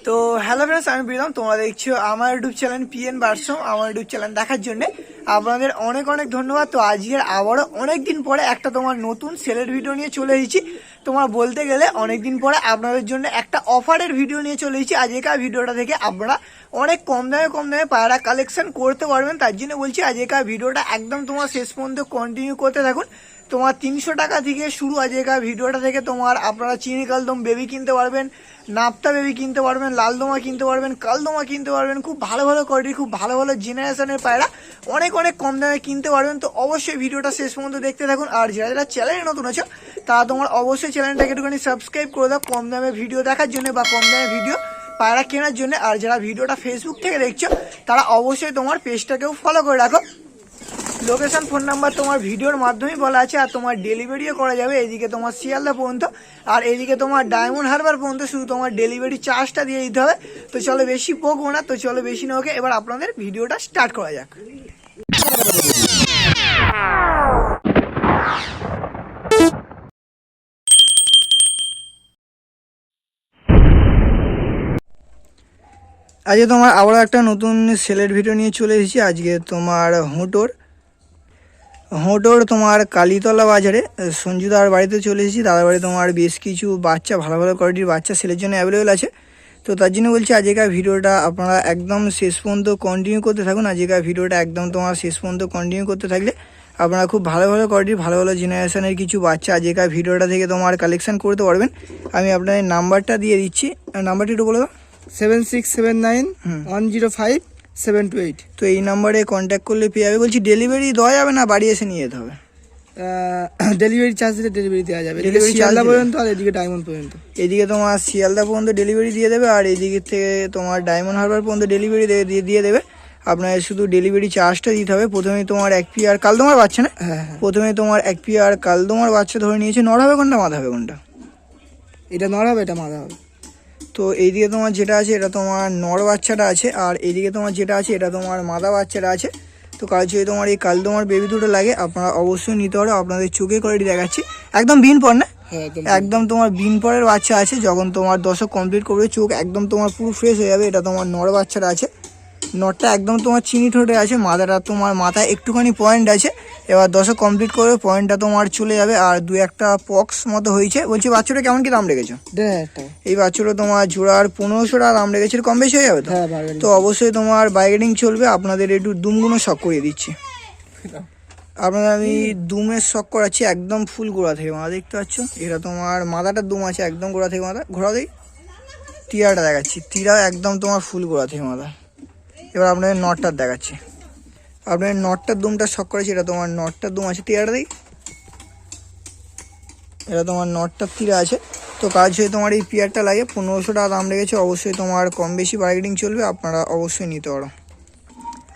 তো hello friends, আমি বিরাম। তোমরা দেখছো আমার ইউটিউব চ্যানেল পিএন বার্সম। আমার ইউটিউব চ্যানেল দেখার জন্য আপনাদের অনেক অনেক ধন্যবাদ। তো আজকের আবারও অনেক দিন পরে একটা তোমার নতুন সেলের ভিডিও নিয়ে চলে এসেছি। তোমার বলতে গেলে অনেক দিন পরে আপনাদের জন্য একটা অফারের ভিডিও নিয়ে চলে এসেছি। আজকের ভিডিওটা থেকে আপনারা অনেক কম দামে পায়রা কালেকশন করতে পারবেন। তার জন্য বলছি আজকের ভিডিওটা একদম তোমার শেষ পর্যন্ত কন্টিনিউ করতে থাকুন। তোমার 300 টাকা থেকে শুরু আজকের ভিডিওটা থেকে তোমার আপনারা চিনি কালদম বেবি কিনতে পারবেন, নাপ্তা বেবি কিনতে পারবেন, লালদমা কিনতে পারবেন, কালদমা কিনতে পারবেন। খুব ভালো ভালো কোয়ালিটি, খুব ভালো ভালো জেনারেশনের পায়রা অনেক অনেক কম দামে কিনতে পারবেন। তো অবশ্যই ভিডিওটা শেষ পর্যন্ত দেখতে থাকুন। আর যারা যারা চ্যানেলে নতুন আছো তারা তোমার অবশ্যই চ্যানেলটাকে একটুখানি সাবস্ক্রাইব করে দাও কম দামে ভিডিও দেখার জন্য বা কম দামে ভিডিও পায়রা কেনার জন্য। আর যারা ভিডিওটা ফেসবুক থেকে দেখছো তারা অবশ্যই তোমার পেজটাকেও ফলো করে রাখো। লোকেশন ফোন নাম্বার তোমার ভিডিওর মাধ্যমেই বলা আছে। আর তোমার ডেলিভারিও করা যাবে এদিকে তোমার শিয়ালদা পর্যন্ত, আর এদিকে তোমার ডায়মন্ড হারবার পর্যন্ত। শুধু তোমার ডেলিভারি চার্জটা দিয়ে দিতে হবে। তো চলো বেশি বকবো না, তো চলো বেশি না ওকে, এবার আপনাদের ভিডিওটা স্টার্ট করা যাক। আজকে তোমার আবার একটা নতুন সেলের ভিডিও নিয়ে চলে এসেছি। আজকে তোমার হোটোর তোমার কালীতলা বাজারে সঞ্জুদার বাড়িতে চলে এসেছি। দাদার বাড়ি তোমার বেশ কিছু বাচ্চা, ভালো ভালো কোয়ালিটির বাচ্চা সেলের জন্য অ্যাভেলেবেল আছে। তো তার জন্য বলছি আজকের ভিডিওটা আপনারা একদম শেষ পর্যন্ত কন্টিনিউ করতে থাকুন। আজকের ভিডিওটা একদম তোমার শেষ পর্যন্ত কন্টিনিউ করতে থাকলে আপনারা খুব ভালো ভালো কোয়ালিটির, ভালো ভালো জেনারেশনের কিছু বাচ্চা আজকের ভিডিওটা থেকে তোমার কালেকশন করতে পারবেন। আমি আপনাদের নাম্বারটা দিয়ে দিচ্ছি, নাম্বারটি একটু বলে দাও। 7679105728। তো এই নাম্বারে কন্ট্যাক্ট করলে পেয়ে যাবে। বলছি ডেলিভারি দেওয়া যাবে না বাড়ি এসে নিয়ে যেতে হবে? ডেলিভারি চার্জ দিলে ডেলিভারি দেওয়া যাবে, Delivery charge শিয়ালদা দিলে? পর্যন্ত আর এদিকে ডায়মন্ড পর্যন্ত। এদিকে তোমার শিয়ালদা পর্যন্ত ডেলিভারি দিয়ে দেবে, আর এদিকে থেকে তোমার ডায়মন্ড হারবার পর্যন্ত ডেলিভারি দিয়ে দেবে। আপনার শুধু ডেলিভারি চার্জটা দিতে হবে। প্রথমে তোমার এক পিয়ার কালদমার বাচ্চা না, হ্যাঁ। প্রথমে তোমার এক পিয়ার কালদমার বাচ্চা ধরে নিয়েছে। নর হবে কোনটা, মাথা হবে কোনটা? এটা নর হবে, এটা মাদা হবে। তো এইদিকে তোমার যেটা আছে এটা তোমার নর বাচ্চাটা আছে, আর এইদিকে তোমার যেটা আছে এটা তোমার মাদা বাচ্চাটা আছে। তো কাজ যদি তোমার এই কালদমার বেবি দুটো লাগে আপনারা অবশ্যই নিতে পারো। আপনাদের চোখে কোয়ালিটি দেখাচ্ছি, একদম বিন পর না, হ্যাঁ একদম তোমার বিন পরের বাচ্চা আছে। যখন তোমার দশক কমপ্লিট করবে চোখ একদম তোমার পুরো ফ্রেশ হয়ে যাবে। এটা তোমার নর বাচ্চাটা আছে। নটটা একদম তোমার চিনি ঠোঁটে আছে, মাথাটা তোমার মাথায় একটুখানি পয়েন্ট আছে। এবার দশক কমপ্লিট করবে পয়েন্টটা তোমার চলে যাবে। আর দু একটা পক্স মতো হয়েছে। বলছি বাচ্চাটা কেমন কি দাম রেখেছো? 1500 টাকা। এই বাচ্চাটা তোমার জোড়ার 1500 টাকা দাম রেখেছে, কম বেশি হয়ে যাবে তো? হ্যাঁ, bargaining। তো অবশ্যই তোমার বাইগেডিং চলবে। আপনাদের একটু দুমগুলো শখ করিয়ে দিচ্ছি। আপনাদের আমি দুমের শখ করাচ্ছি একদম ফুল গোড়া থেকে। মাথা দেখতে পাচ্ছ, এটা তোমার মাথাটার দুম আছে একদম গোড়া থেকে মাথা। ঘোরা দিই, টিয়াটা দেখাচ্ছি, টিরা একদম তোমার ফুল গোড়া থেকে মাথা। এবার আপনাদের নটটার দেখাচ্ছি, আপনাদের নটটার দুমটা শখ করেছি। এটা তোমার নটটার দুম আছে, টিয়াটা দিই, এটা তোমার নটটার তীরা আছে। তো কাজ হয়ে তোমার এই পিয়ারটা লাগে 1500 টাকা দাম লেগেছে। অবশ্যই তোমার কম বেশি বার্গেনিং চলবে, আপনারা অবশ্যই নিতে পারো।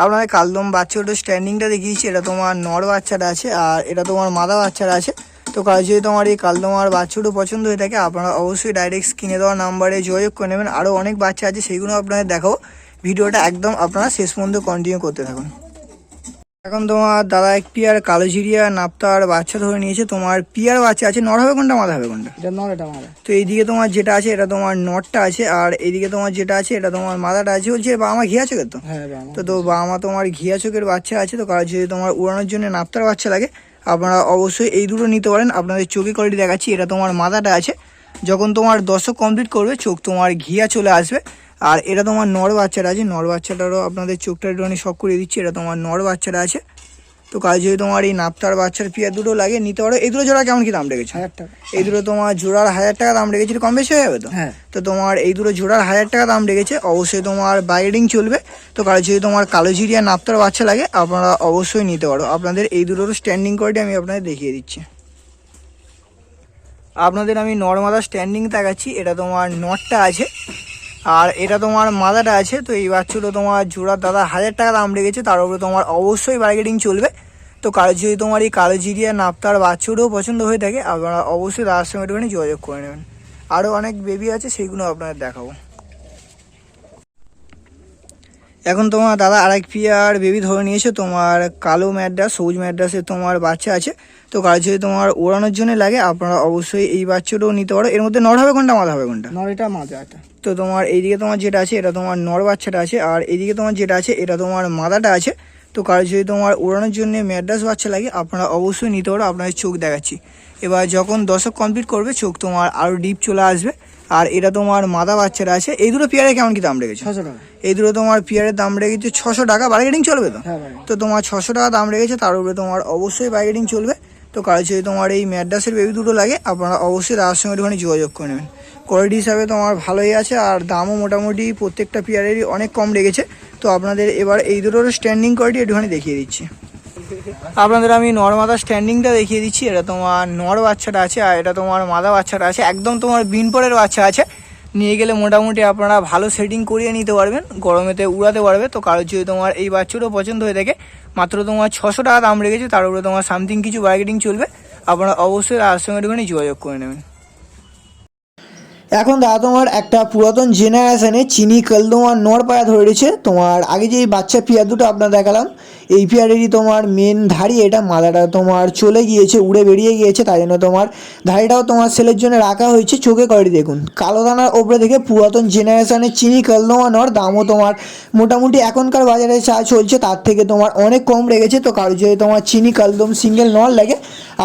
আপনাদের কালদম বাচ্চাটা স্ট্যান্ডিংটা দেখিয়েছি, এটা তোমার নর বাচ্চাটা আছে, আর এটা তোমার মাদা বাচ্চাটা আছে। তো কাজ যদি তোমার এই কালদমার বাচ্চাটা পছন্দ হয়ে থাকে আপনারা অবশ্যই ডাইরেক্ট স্ক্রিনে দেওয়া নাম্বারে যোগাযোগ করে নেবেন। আরও অনেক বাচ্চা আছে, সেইগুলো আপনাদের দেখাবো। ভিডিওটা একদম আপনারা শেষ পর্যন্ত কন্টিনিউ করতে থাকুন। এখন তোমার দাদা এক পিয়ার কালোজিরিয়া নাপ্তার বাচ্চা ধরে নিয়েছে। তোমার পিয়ার বাচ্চা আছে, নর হবে কোনটা, মাদা হবে কোনটা? এটা নর, এটা মাদা। তো এইদিকে তোমার যেটা আছে এটা তোমার নটটা আছে, আর এইদিকে তোমার যেটা আছে এটা তোমার মাদাটা আছে। বলছে বাবা মা ঘিয়া চোখের তো? হ্যাঁ বাবা। তো বাবা মা তোমার ঘিয়া চোখের বাচ্চা আছে। তো কারণ যদি তোমার উড়ানোর জন্য নাপ্তার বাচ্চা লাগে আপনারা অবশ্যই এই দুটো নিতে পারেন। আপনাদের চোখে কোয়ালিটি দেখাচ্ছি, এটা তোমার মাদাটা আছে। যখন তোমার দশক কমপ্লিট করবে চোখ তোমার ঘিয়া চলে আসবে। আর এটা তোমার নর বাচ্চাটা আছে, নর বাচ্চাটারও আপনাদের চোখটা একটুখানি শখ করে দিচ্ছি। এটা তোমার নর বাচ্চাটা আছে। তো কাজ যদি তোমার এই নাপ্তার বাচ্চার পিয়ার দুটো লাগে নিতে পারো। এই দুটো জোড়া কেমন কি দাম রেখেছে? 1000 টাকা। এই দুটো তোমার জোড়ার 1000 টাকা দাম রেখেছিল, কম বেশি হয়ে যাবে তো? হ্যাঁ। তো তোমার এই দুটো জোড়ার 1000 টাকা দাম রেখেছে। অবশ্যই তোমার বাইডিং চলবে। তো কারো যদি তোমার কালোজিরিয়া নাপ্তার বাচ্চা লাগে আপনারা অবশ্যই নিতে পারো। আপনাদের এই দুটোর স্ট্যান্ডিং কোয়ালিটি আমি আপনাদের দেখিয়ে দিচ্ছি। আপনাদের আমি নর্মাদা স্ট্যান্ডিং দেখাচ্ছি, এটা তোমার নটটা আছে, আর এটা তোমার মাদাটা আছে। তো এই বাচ্চাটা তোমার জোড়ার দাদা 1000 টাকা দাম রেখেছে, তার উপরে তোমার অবশ্যই বার্গেনিং চলবে। তো কারো যদি তোমার এই কালোজিরিয়া নাপ্তার বাচ্চাটাও পছন্দ হয়ে থাকে আপনারা অবশ্যই দাদার সঙ্গে একটুখানি যোগাযোগ করে নেবেন। আরও অনেক বেবি আছে, সেইগুলো আপনাদের দেখাবো। এখন তোমার দাদা আরেক পেয়ার বেবি ধরে নিয়েছে, তোমার কালো ম্যাড্রাস, সবুজ ম্যাড্রাসের তোমার বাচ্চা আছে। তো কারো যদি তোমার ওড়ানোর জন্য লাগে আপনারা অবশ্যই এই বাচ্চাটাও নিতে পারো। এর মধ্যে নর হবে কোনটা, মাদা হবে কোনটা? নর, এটা মাদা এটা। তো তোমার এইদিকে তোমার যেটা আছে এটা তোমার নর বাচ্চাটা আছে, আর এইদিকে তোমার যেটা আছে এটা তোমার মাদাটা আছে। তো কারো যদি তোমার ওড়ানোর জন্য ম্যাড্রাস বাচ্চা লাগে আপনারা অবশ্যই নিতে পারো। আপনাদের চোখ দেখাচ্ছি, এবার যখন দশক কমপ্লিট করবে চোখ তোমার আরও ডিপ চলে আসবে। আর এটা তোমার মাদা বাচ্চাটা আছে। এই দুটো পেয়ারে কেমন কি দাম রেখেছে? 600 টাকা। এই দুটো তোমার পেয়ারের দাম রেখেছে 600 টাকা। বার্গেনিং চলবে তো? হ্যাঁ ভাই। তো তোমার 600 টাকা দাম রেখেছে, তার উপরে তোমার অবশ্যই বার্গেনিং চলবে। তো কারো যদি তোমার এই ম্যাড্রাসের বেবি দুটো লাগে আপনারা অবশ্যই তার সঙ্গে একটুখানি যোগাযোগ করে নেবেন। কোয়ালিটি হিসাবে তোমার ভালোই আছে, আর দামও মোটামুটি প্রত্যেকটা পেয়ারেরই অনেক কম রেখেছে। তো আপনাদের এবার এই দুটোর স্ট্যান্ডিং কোয়ালিটি একটুখানি দেখিয়ে দিচ্ছি। আপনাদের আমি নর মাদা স্ট্যান্ডিংটা দেখিয়ে দিচ্ছি। এটা তোমার নর বাচ্চাটা আছে, আর এটা তোমার মাদা বাচ্চাটা আছে। একদম তোমার বিনপরের বাচ্চা আছে, নিয়ে গেলে মোটামুটি আপনারা ভালো সেটিং করিয়ে নিতে পারবেন, গরমেতে উড়াতে পারবে। তো কারোর যদি তোমার এই বাচ্চাটাও পছন্দ হয়ে থাকে, মাত্র তোমার 600 টাকা দাম রেখেছে, তার উপরে তোমার সামথিং কিছু বার্গেনিং চলবে। আপনারা অবশ্যই তার সঙ্গে একটুখানি যোগাযোগ করে নেবেন। এখন দাদা তোমার একটা পুরাতন জেনারেশনে চিনি কালদমা নর পায়া ধরে রয়েছে। তোমার আগে যে বাচ্চা পেয়ার দুটো আপনার দেখালাম, এই পেয়ারেরই তোমার মেন ধাড়ি, এটা মাদাটা তোমার চলে গিয়েছে, উড়ে বেরিয়ে গিয়েছে, তাই জন্য তোমার ধাড়িটাও তোমার সেলের জন্য রাখা হয়েছে। চোখে কোয়ালিটি দেখুন, কালো দানার ওপরে দেখে পুরাতন জেনারেশনের চিনি কালদমা নর। দামও তোমার মোটামুটি এখনকার বাজারে যা চলছে তার থেকে তোমার অনেক কম রেখেছে। তো কারো যদি তোমার চিনি কালদম সিঙ্গেল নর লাগে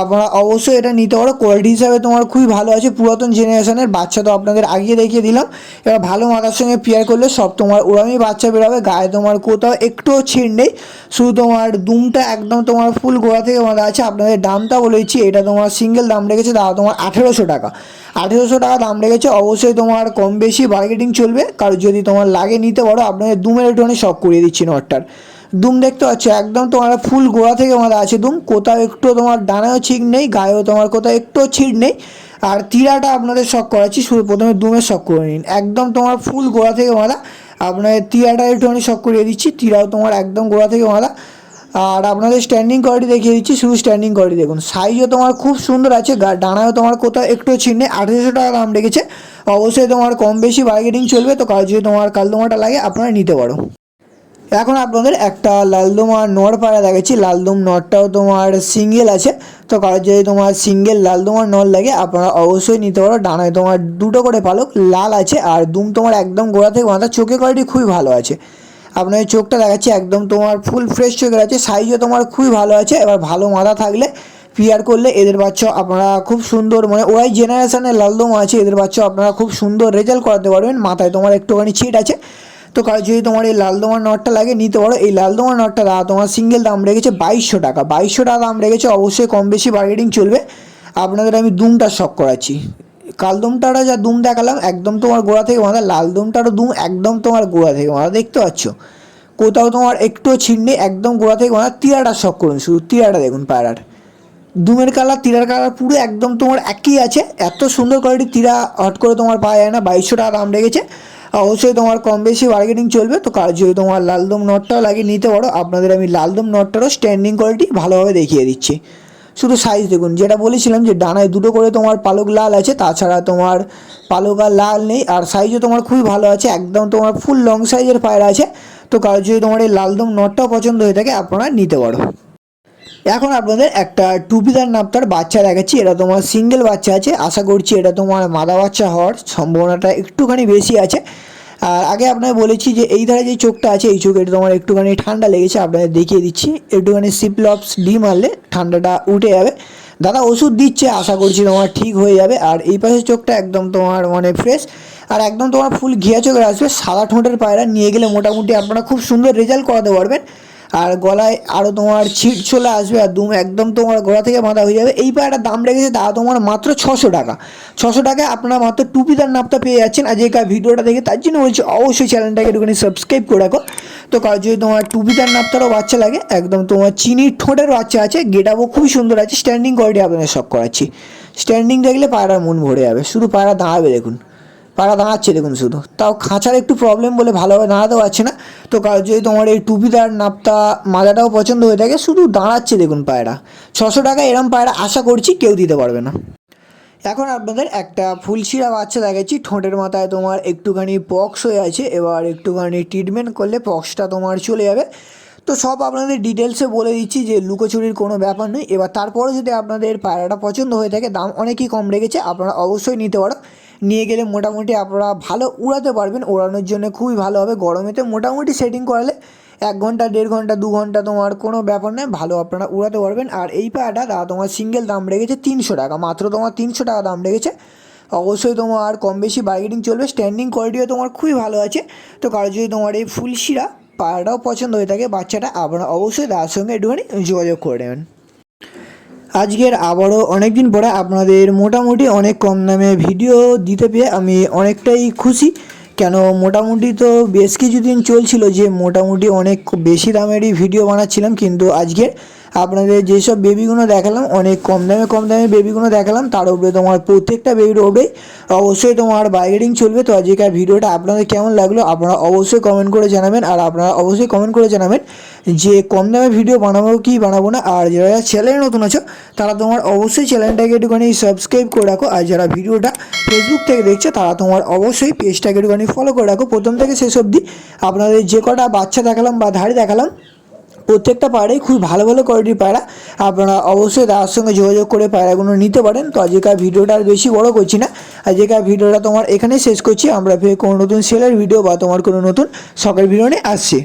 আপনারা অবশ্যই এটা নিতে পারো। কোয়ালিটি হিসাবে তোমার খুবই ভালো আছে, পুরাতন জেনারেশনের বাচ্চা তো আপনাদের আগিয়ে দেখিয়ে দিলাম। এবার ভালো মাথার সঙ্গে পেয়ার করলে সব তোমার ওরামই বাচ্চা বেরোবে। গায়ে তোমার কোথাও একটুও ছিঁড় নেই, শুধু তোমার দুমটা একদম তোমার ফুল গোড়া থেকে বাঁধা আছে। আপনাদের দামটা বলেছি, এটা তোমার সিঙ্গেল দাম রেখেছে দাদা তোমার 1800 টাকা। 1800 টাকা দাম রেখেছে। অবশ্যই তোমার কম বেশি বার্গেটিং চলবে, কারণ যদি তোমার লাগে নিতে পারো। আপনাদের দুমের একটুখানি শখ করিয়ে দিচ্ছি নটটার। দুম দেখতে পাচ্ছ একদম তোমার ফুল গোড়া থেকে বাঁধা আছে দুম, কোথাও একটু তোমার ডানাও ছিঁড় নেই, গায়েও তোমার কোথাও একটুও ছিঁড় নেই। আর তীরাটা আপনাদের শখ করাচ্ছি, শুধু প্রথমে দুমের শখ করে নিন। একদম তোমার ফুল গোড়া থেকে বাঁধা। আপনাদের তীরাটা একটুখানি শখ করিয়ে দিচ্ছি, তীরাও তোমার একদম গোড়া থেকে বাঁধা। আর আপনাদের স্ট্যান্ডিং কোয়ালিটি দেখিয়ে দিচ্ছি, শুধু স্ট্যান্ডিং কোয়ালিটি দেখুন। সাইজও তোমার খুব সুন্দর আছে, ডানায়ও তোমার কোথাও একটু ছিঁড় নেই। 1800 টাকা দাম রেখেছে। অবশ্যই তোমার কম বেশি বার্গেটিং চলবে। তো কারো যদি তোমার কালদমাটা লাগে আপনারা নিতে পারো। এখন আপনাদের একটা লালদমা নর পাড়া দেখাচ্ছি। লালদম নরটাও তোমার সিঙ্গেল আছে। তো কারো যদি তোমার সিঙ্গেল লালদমার নর লাগে আপনারা অবশ্যই নিতে পারো। ডানায় তোমার দুটো করে পালক লাল আছে, আর দুম তোমার একদম গোড়া থেকে বাঁধা। চোখের কোয়ালিটি খুবই ভালো আছে। আপনাদের চোখটা দেখাচ্ছি, একদম তোমার ফুল ফ্রেশ চোখের আছে। সাইজও তোমার খুবই ভালো আছে। এবার ভালো মাথা থাকলে পেয়ার করলে এদের বাচ্চা আপনারা খুব সুন্দর, মানে ওরাই জেনারেশনের লালদমা আছে, এদের বাচ্চা আপনারা খুব সুন্দর রেজাল্ট করাতে পারবেন। মাথায় তোমার একটুখানি ছিট আছে। তো কারো যদি তোমার এই লালদমার নটটা লাগে নিতে পারো। এই লালদমার নটটা দাদা তোমার সিঙ্গেল দাম রেখেছে 2200 টাকা। 2200 টাকা দাম রেখেছে। অবশ্যই কম বেশি বার্গেটিং চলবে। আপনাদের আমি দুমটা শখ করাচ্ছি। কালদমটারা যা দুম দেখালাম একদম তোমার গোড়া থেকে বাঁধা, লালদমটারও দুম একদম তোমার গোড়া থেকে বাঁধা, দেখতে পাচ্ছ কোথাও তোমার একটুও ছিঁড় নেই, একদম গোড়া থেকে বাঁধা। তীরাটা শখ করুন, শুধু তীরাটা দেখুন পায়রার। দুমের কালার তীরার কালার পুরো একদম তোমার একই আছে। এত সুন্দর কোয়ালিটি তীরা হট করে তোমার পাওয়া যায় না। 2200 টাকা দাম রেখেছে। অবশ্যই তোমার কম বেশি বার্গেনিং চলবে। তো কার যদি তোমার লালদম নটটাও লাগিয়ে নিতে পারো। আপনাদের আমি লালদম নটটারও স্ট্যান্ডিং কোয়ালিটি ভালোভাবে দেখিয়ে দিচ্ছি। শুধু সাইজ দেখুন, যেটা বলেছিলাম যে ডানায় দুটো করে তোমার পালক লাল আছে, তাছাড়া তোমার পালক আর লাল নেই। আর সাইজও তোমার খুবই ভালো আছে, একদম তোমার ফুল লং সাইজের পায়রা আছে। তো কার যদি তোমার এই লালদম নটটাও পছন্দ হয়ে থাকে আপনারা নিতে পারো। এখন আপনাদের একটা টুপিদার নাপতার বাচ্চা দেখাচ্ছি। এটা তোমার সিঙ্গেল বাচ্চা আছে। আশা করছি এটা তোমার মাদা বাচ্চা হওয়ার সম্ভাবনাটা একটুখানি বেশি আছে। আর আগে আপনাকে বলেছি যে এই ধারে যে চোখটা আছে, এই চোখে তোমার একটুখানি ঠান্ডা লেগেছে। আপনাদের দেখিয়ে দিচ্ছি, একটুখানি সিপ্লপস ডি মারলে ঠান্ডাটা উঠে যাবে। দাদা ওষুধ দিচ্ছে, আশা করছি তোমার ঠিক হয়ে যাবে। আর এই পাশের চোখটা একদম তোমার মানে ফ্রেশ, আর একদম তোমার ফুল ঘিয়া চোখের আসবে। সাদা ঠোঁটের পায়রা নিয়ে গেলে মোটামুটি আপনারা খুব সুন্দর রেজাল্ট করাতে পারবেন। আর গলায় আরও তোমার ছিট চলে আসবে, আর দুম একদম তোমার গলা থেকে বাঁধা হয়ে যাবে। এই পায়রাটার দাম রেখেছে তা তোমার মাত্র 600 টাকা। 600 টাকায় আপনারা মাত্র টুপিদার নাপটা পেয়ে যাচ্ছেন। আর যে ভিডিওটা দেখে তার জন্য বলছি অবশ্যই চ্যানেলটাকে একটুখানি সাবস্ক্রাইব করে রাখো। তো কারণ যদি তোমার টুপিদার নাপটারও বাচ্চা লাগে, একদম তোমার চিনির ঠোঁটের বাচ্চা আছে, গেটাবও খুবই সুন্দর আছে। স্ট্যান্ডিং কোয়ালিটি আপনাদের শখ করাচ্ছি। স্ট্যান্ডিং দেখলে পায়রার মন ভরে যাবে। শুধু পায়রা দাঁড়াবে দেখুন, পায়রা দাঁড়াচ্ছে দেখুন শুধু, তাও খাঁচার একটু প্রবলেম বলে ভালোভাবে দাঁড়াতে পারছে না। তো কারো যদি তোমার এই টুপিদার নাপতা মাজাটাও পছন্দ হয়ে থাকে, শুধু দাঁড়াচ্ছে দেখুন পায়রা। 600 টাকা এরম পায়রা আশা করছি কেউ দিতে পারবে না। এখন আপনাদের একটা ফুলশিরা বাচ্চা দেখাচ্ছি। ঠোঁটের মাথায় তোমার একটুখানি পক্স হয়ে আছে, এবার একটুখানি ট্রিটমেন্ট করলে পক্সটা তোমার চলে যাবে। তো সব আপনাদের ডিটেলসে বলে দিচ্ছি যে লুকোচুরির কোনো ব্যাপার নেই। এবার তারপরে যদি আপনাদের পায়রাটা পছন্দ হয়ে থাকে, দাম অনেকই কম রেখেছে, আপনারা অবশ্যই নিতে পারো। নিয়ে গেলে মোটামুটি আপনারা ভালো উড়াতে পারবেন, ওড়ানোর জন্য খুবই ভালো হবে। গরমেতে মোটামুটি সেটিং করালে 1 ঘন্টা 1.5 ঘন্টা 2 ঘন্টা তোমার কোনো ব্যাপার নয়, ভালো আপনারা উড়াতে পারবেন। আর এই পায়রাটা দাদা তোমার সিঙ্গেল দাম রেখেছে 300 টাকা, মাত্র তোমার 300 টাকা দাম রেখেছে। অবশ্যই তোমার কম বেশি বার্গেনিং চলবে। স্ট্যান্ডিং কোয়ালিটিও তোমার খুবই ভালো আছে। তো কারো যদি তোমার এই ফুলশিরা পায়রাটাও পছন্দ হয়ে থাকে বাচ্চাটা, আপনারা অবশ্যই তার সঙ্গে একটুখানি যোগাযোগ করে নেবেন। আজকের আবারও অনেক দিন পরে আপনাদের মোটামুটি অনেক কম দামে ভিডিও দিতে পেয়ে আমি অনেকটাই খুশি। কেন মোটামুটি তো বেশ কিছুদিন চলছিল যে মোটামুটি অনেক বেশি দামেরই ভিডিও বানাচ্ছিলাম, কিন্তু আজকের আপনাদের যেসব বেবিগুলো দেখালাম অনেক কম দামে বেবিগুলো দেখালাম, তার উপরে তোমার প্রত্যেকটা বেবির উপরেই অবশ্যই তোমার বার্গেনিং চলবে। তো আজকের ভিডিওটা আপনাদের কেমন লাগলো আপনারা অবশ্যই কমেন্ট করে জানাবেন। আর আপনারা অবশ্যই কমেন্ট করে জানাবেন যে কম দামে ভিডিও বানাবো কি বানাবো না। আর যারা চ্যানেলে নতুন আছো তারা তোমার অবশ্যই চ্যানেলটাকে একটুখানি সাবস্ক্রাইব করে রাখো। আর যারা ভিডিওটা ফেসবুক থেকে দেখছো তারা তোমার অবশ্যই পেজটাকে একটুখানি ফলো করে রাখো। প্রথম থেকে শেষ অবধি আপনাদের যে কটা বাচ্চা দেখালাম বা ধাড়ি দেখালাম প্রত্যেকটা পায়রাই খুব ভালো ভালো কোয়ালিটির পায়রা, আপনারা অবশ্যই তার সঙ্গে যোগাযোগ করে পায়রাগুলো নিতে পারেন। তো আজকের ভিডিওটা আর বেশি বড় করছি না, আজকের ভিডিওটা তোমার এখানেই শেষ করছি। আমরা ফের কোনো নতুন সেলের ভিডিও বা তোমার কোনো নতুন শখের ভিডিও নিয়ে আসছি।